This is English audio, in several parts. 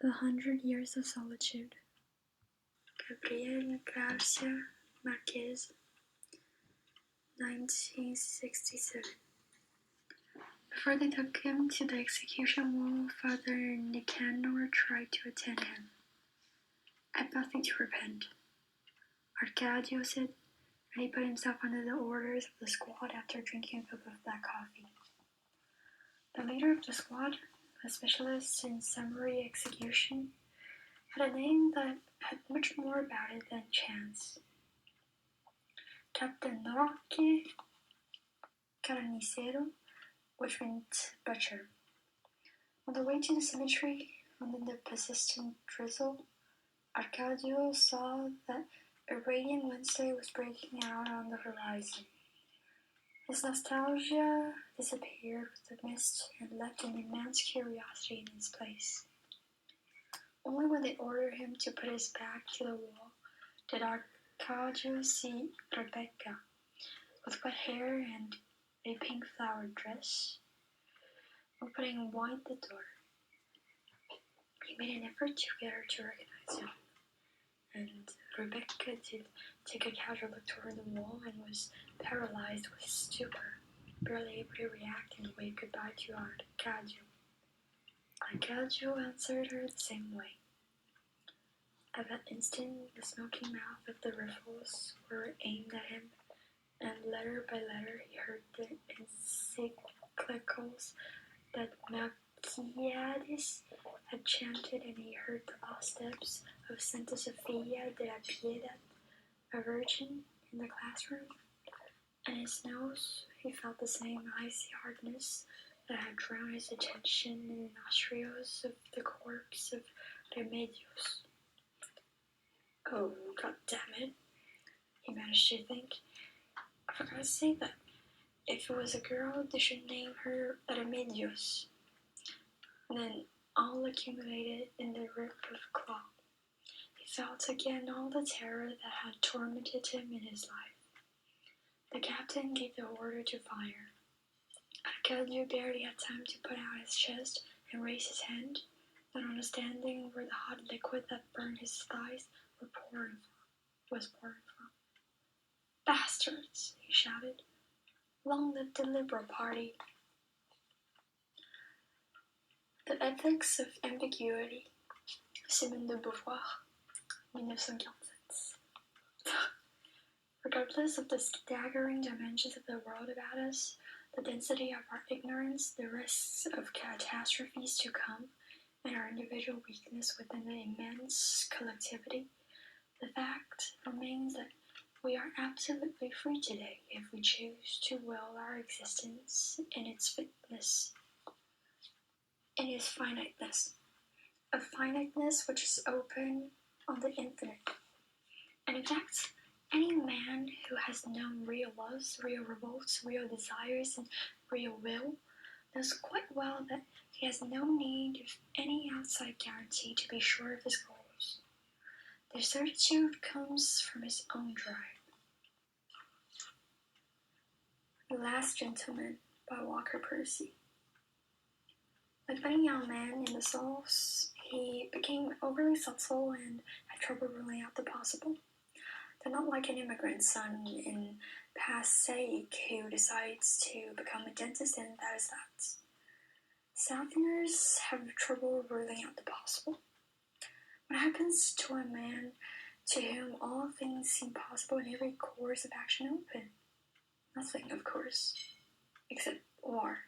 The 100 Years of Solitude. Gabriel Garcia Marquez, 1967. Before they took him to the execution wall, Father Nicanor tried to attend him. "I have nothing to repent," Arcadio said, and he put himself under the orders of the squad after drinking a cup of black coffee. The leader of the squad, a specialist in summary execution, had a name that had much more about it than chance. Captain Roque Carnicero, which meant butcher. On the way to the cemetery, under the persistent drizzle, Arcadio saw that a radiant Wednesday was breaking out on the horizon. His nostalgia disappeared with the mist and left an immense curiosity in its place. Only when they ordered him to put his back to the wall did Arcadio see Rebecca, with wet hair and a pink flowered dress, opening wide the door. He made an effort to get her to recognize him, and Rebecca did take a casual look toward the wall and was paralyzed with stupor, barely able to react and wave goodbye to Arcadio. Arcadio answered her the same way. At that instant, the smoking mouth of the rifles were aimed at him, and letter by letter he heard the encyclicals that Melquiades had chanted, and he heard the last steps of Santa Sofia de la Piedad, a virgin, in the classroom. In his nose he felt the same icy hardness that had drawn his attention in the nostrils of the corpse of Remedios. "Oh, God damn it," he managed to think. "I forgot to say that. If it was a girl, they should name her Remedios." And then all accumulated in the rip of claw. He felt again all the terror that had tormented him in his life. The captain gave the order to fire. Arcadio barely had time to put out his chest and raise his hand, not understanding where the hot liquid that burned his thighs was pouring from. "Bastards!" he shouted. "Long live the Liberal Party!" The Ethics of Ambiguity, Simone de Beauvoir, 1947. Regardless of the staggering dimensions of the world about us, the density of our ignorance, the risks of catastrophes to come, and our individual weakness within the immense collectivity, the fact remains that we are absolutely free today if we choose to will our existence in its finiteness, a finiteness which is open on the infinite. And in fact, any man who has known real loves, real revolts, real desires, and real will knows quite well that he has no need of any outside guarantee to be sure of his goals. Their certitude comes from his own drive. The Last Gentleman by Walker Percy. Like many young men in the Souls, he became overly subtle and had trouble ruling out the possible. They're not like an immigrant son in Passaic who decides to become a dentist and that is that. Southerners have trouble ruling out the possible. What happens to a man to whom all things seem possible and every course of action open? Nothing, of course, except war.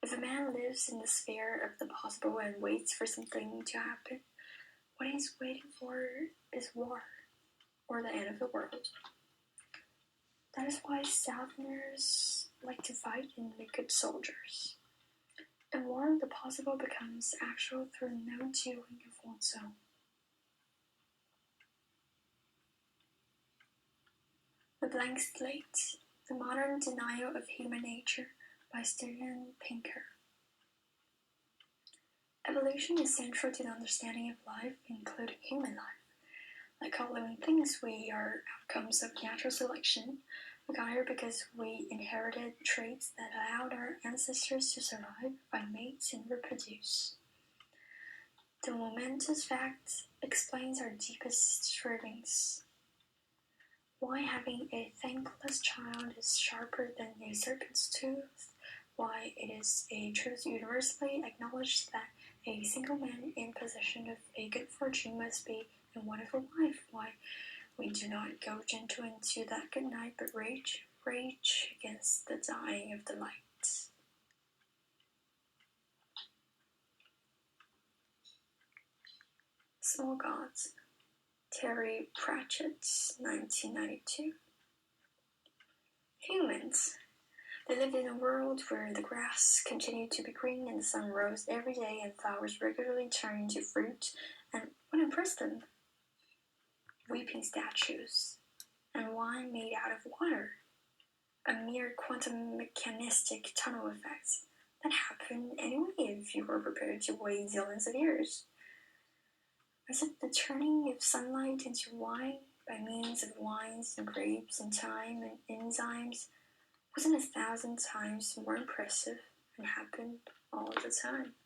If a man lives in the sphere of the possible and waits for something to happen, what he's waiting for is war, or the end of the world. That is why Southerners like to fight and make good soldiers. In war, the possible becomes actual through no doing of one's own. The Blank Slate, The Modern Denial of Human Nature by Steven Pinker. Evolution is central to the understanding of life, including human life. Like all living things, we are outcomes of natural selection. We got here because we inherited traits that allowed our ancestors to survive, find mates, and reproduce. momentous fact explains our deepest cravings. Why having a thankless child is sharper than a serpent's tooth. Why it is a truth universally acknowledged that a single man in possession of a good fortune must be a wonderful wife. Why we do not go gentle into that good night, but rage against the dying of the light. Small Gods, Terry Pratchett's 1992. Humans. They lived in a world where the grass continued to be green and the sun rose every day and flowers regularly turned into fruit. And what impressed them? Weeping statues and wine made out of water. A mere quantum mechanistic tunnel effect that happened anyway if you were prepared to wait zillions of years. Was it the turning of sunlight into wine by means of wines and grapes and time and enzymes? Wasn't 1,000 times more impressive and happened all the time?